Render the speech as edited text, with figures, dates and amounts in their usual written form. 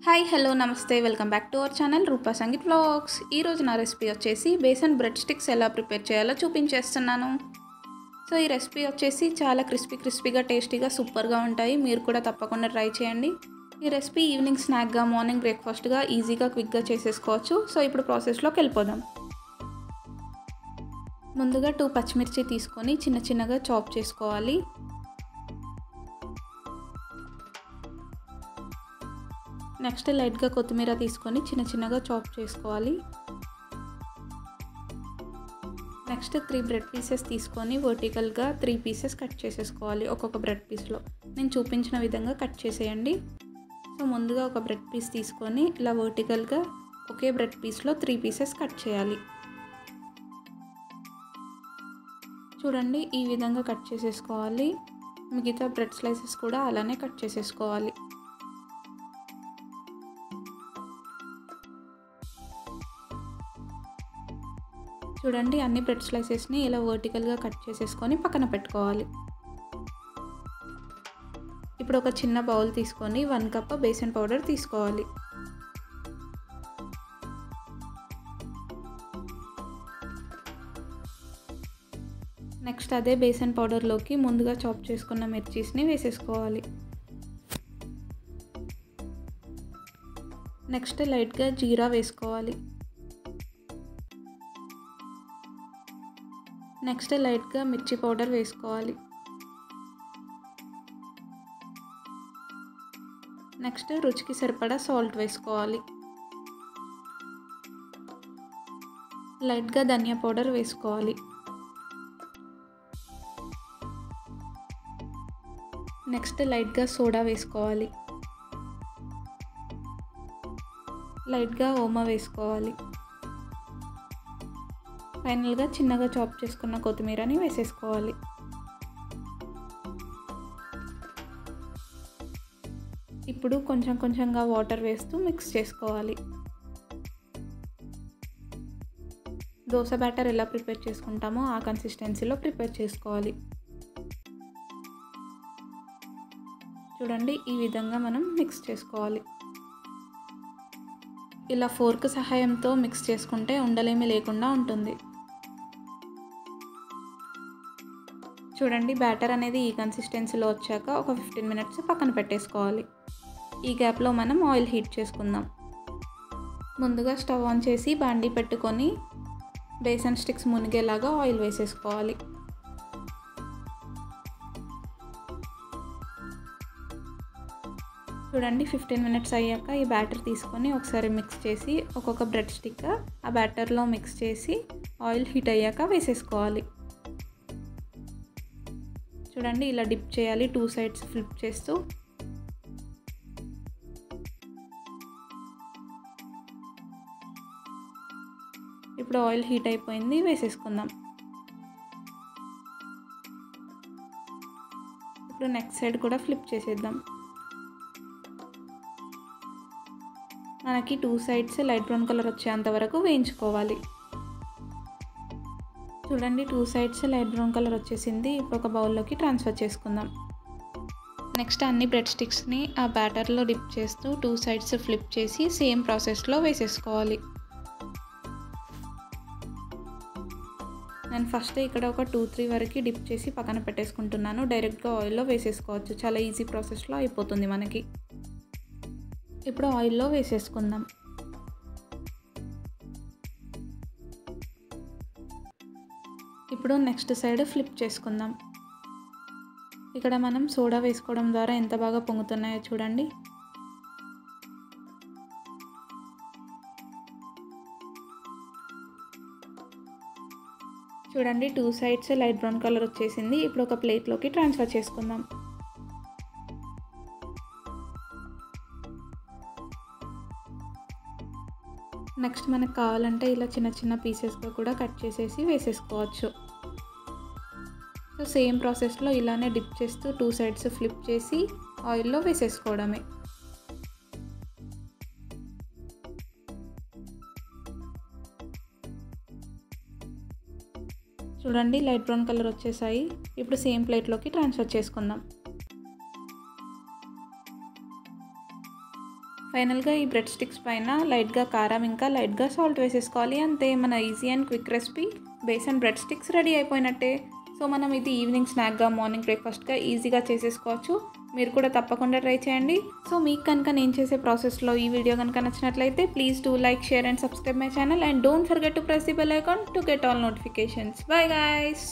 Hi hello నమస్తే welcome back to our channel Rupa Sangeet vlogs. ఈరోజు నా రెసిపీ వచ్చేసి బేసన్ బ్రెడ్ స్టిక్స్ ఎలా ప్రిపేర్ చేయాలో చూపించేస్తున్నాను. సో ఈ రెసిపీ వచ్చేసి చాలా క్రిస్పీగా టేస్టీగా సూపర్గా ఉంటాయి. మీరు కూడా తప్పకుండా ట్రై చేయండి. ఈ రెసిపీ ఈవినింగ్ స్నాక్గా, మార్నింగ్ బ్రేక్ఫాస్ట్గా ఈజీగా క్విక్గా చేసేసుకోవచ్చు. సో ఇప్పుడు ప్రాసెస్లోకి వెళ్ళిపోదాం. ముందుగా 2 పచ్చిమిర్చి తీసుకొని చిన్నగా చాప్ చేసుకోవాలి. నెక్స్ట్ లైట్గా కొత్తిమీర తీసుకొని చిన్నగా చాప్ చేసుకోవాలి. నెక్స్ట్ 3 బ్రెడ్ పీసెస్ తీసుకొని వర్టికల్గా 3 పీసెస్ కట్ చేసేసుకోవాలి. ఒక్కొక్క బ్రెడ్ పీస్లో నేను చూపించిన విధంగా కట్ చేసేయండి. సో ముందుగా ఒక బ్రెడ్ పీస్ తీసుకొని ఇలా వర్టికల్గా ఒకే బ్రెడ్ పీస్లో 3 పీసెస్ కట్ చేయాలి. చూడండి, ఈ విధంగా కట్ చేసేసుకోవాలి. మిగతా బ్రెడ్ స్లైసెస్ కూడా అలానే కట్ చేసేసుకోవాలి. చూడండి, అన్ని బ్రెడ్ స్లైసెస్ని ఇలా వర్టికల్గా కట్ చేసేసుకొని పక్కన పెట్టుకోవాలి. ఇప్పుడు ఒక చిన్న బౌల్ తీసుకొని 1 కప్ బేసన్ పౌడర్ తీసుకోవాలి. నెక్స్ట్ అదే బేసన్ పౌడర్లోకి ముందుగా చాప్ చేసుకున్న మిర్చీస్ని వేసేసుకోవాలి. నెక్స్ట్ లైట్గా జీరా వేసుకోవాలి. నెక్స్ట్ లైట్గా మిర్చి పౌడర్ వేసుకోవాలి. నెక్స్ట్ రుచికి సరిపడా సాల్ట్ వేసుకోవాలి. లైట్గా ధనియా పౌడర్ వేసుకోవాలి. నెక్స్ట్ లైట్గా సోడా వేసుకోవాలి. లైట్గా ఓమా వేసుకోవాలి. ఫైనల్గా చిన్నగా చాప్ చేసుకున్న కొత్తిమీరని వేసేసుకోవాలి. ఇప్పుడు కొంచెంగా వాటర్ వేస్తూ మిక్స్ చేసుకోవాలి. దోశ బ్యాటర్ ఎలా ప్రిపేర్ చేసుకుంటామో ఆ కన్సిస్టెన్సీలో ప్రిపేర్ చేసుకోవాలి. చూడండి, ఈ విధంగా మనం మిక్స్ చేసుకోవాలి. ఇలా ఫోర్క్ సహాయంతో మిక్స్ చేసుకుంటే ఉండలేమి లేకుండా ఉంటుంది. చూడండి, బ్యాటర్ అనేది ఈ కన్సిస్టెన్సీలో వచ్చాక ఒక 15 మినిట్స్ పక్కన పెట్టేసుకోవాలి. ఈ గ్యాప్లో మనం ఆయిల్ హీట్ చేసుకుందాం. ముందుగా స్టవ్ ఆన్ చేసి బాండీ పెట్టుకొని బేసన్ స్టిక్స్ మునిగేలాగా ఆయిల్ వేసేసుకోవాలి. చూడండి, 15 మినిట్స్ అయ్యాక ఈ బ్యాటర్ తీసుకొని ఒకసారి మిక్స్ చేసి ఒక్కొక్క బ్రెడ్ స్టిక్ ఆ బ్యాటర్లో మిక్స్ చేసి ఆయిల్ హీట్ అయ్యాక వేసేసుకోవాలి. చూడండి, ఇలా డిప్ చేయాలి, 2 సైడ్స్ ఫ్లిప్ చేస్తూ. ఇప్పుడు ఆయిల్ హీట్ అయిపోయింది, వేసేసుకుందాం. ఇప్పుడు నెక్స్ట్ సైడ్ కూడా ఫ్లిప్ చేసేద్దాం. మనకి 2 సైడ్స్ లైట్ బ్రౌన్ కలర్ వచ్చేంత వరకు వేయించుకోవాలి. చూడండి, 2 సైడ్స్ లైట్ బ్రౌన్ కలర్ వచ్చేసింది. ఇప్పుడు ఒక బౌల్లోకి ట్రాన్స్ఫర్ చేసుకుందాం. నెక్స్ట్ అన్ని బ్రెడ్ స్టిక్స్ని ఆ బ్యాటర్లో డిప్ చేస్తూ 2 సైడ్స్ ఫ్లిప్ చేసి సేమ్ ప్రాసెస్లో వేసేసుకోవాలి. నేను ఫస్ట్ ఇక్కడ ఒక 2-3 వరకు డిప్ చేసి పక్కన పెట్టేసుకుంటున్నాను. డైరెక్ట్గా ఆయిల్లో వేసేసుకోవచ్చు, చాలా ఈజీ ప్రాసెస్లో అయిపోతుంది మనకి. ఇప్పుడు ఆయిల్లో వేసేసుకుందాం. ఇప్పుడు నెక్స్ట్ సైడ్ ఫ్లిప్ చేసుకుందాం. ఇక్కడ మనం సోడా వేసుకోవడం ద్వారా ఎంత బాగా పొంగుతున్నాయో చూడండి. చూడండి, 2 సైడ్స్ లైట్ బ్రౌన్ కలర్ వచ్చేసింది. ఇప్పుడు ఒక ప్లేట్లోకి ట్రాన్స్ఫర్ చేసుకుందాం. నెక్స్ట్ మనకు కావాలంటే ఇలా చిన్న పీసెస్గా కూడా కట్ చేసేసి వేసేసుకోవచ్చు. సో సేమ్ ప్రాసెస్లో ఇలానే డిప్ చేస్తూ 2 సైడ్స్ ఫ్లిప్ చేసి ఆయిల్లో వేసేసుకోవడమే. చూడండి, లైట్ బ్రౌన్ కలర్ వచ్చేసాయి. ఇప్పుడు సేమ్ ప్లేట్లోకి ట్రాన్స్ఫర్ చేసుకుందాం. ఫైనల్గా ఈ బ్రెడ్ స్టిక్స్ పైన లైట్గా కారం ఇంకా లైట్గా సాల్ట్ వేసేసుకోవాలి. అంతే, మన easy and quick recipe besan bread sticks ready అయిపోయినట్టే. సో మనం ఇది ఈవినింగ్ స్నాక్గా, మార్నింగ్ బ్రేక్ఫాస్ట్గా ఈజీగా చేసేసుకోవచ్చు. మీరు కూడా తప్పకుండా ట్రై చేయండి. సో మీకు కనుక నేను చేసే ప్రాసెస్లో ఈ వీడియో కనుక నచ్చినట్లయితే please do like, share and subscribe my channel and don't forget to press the bell icon to get all notifications. Bye guys.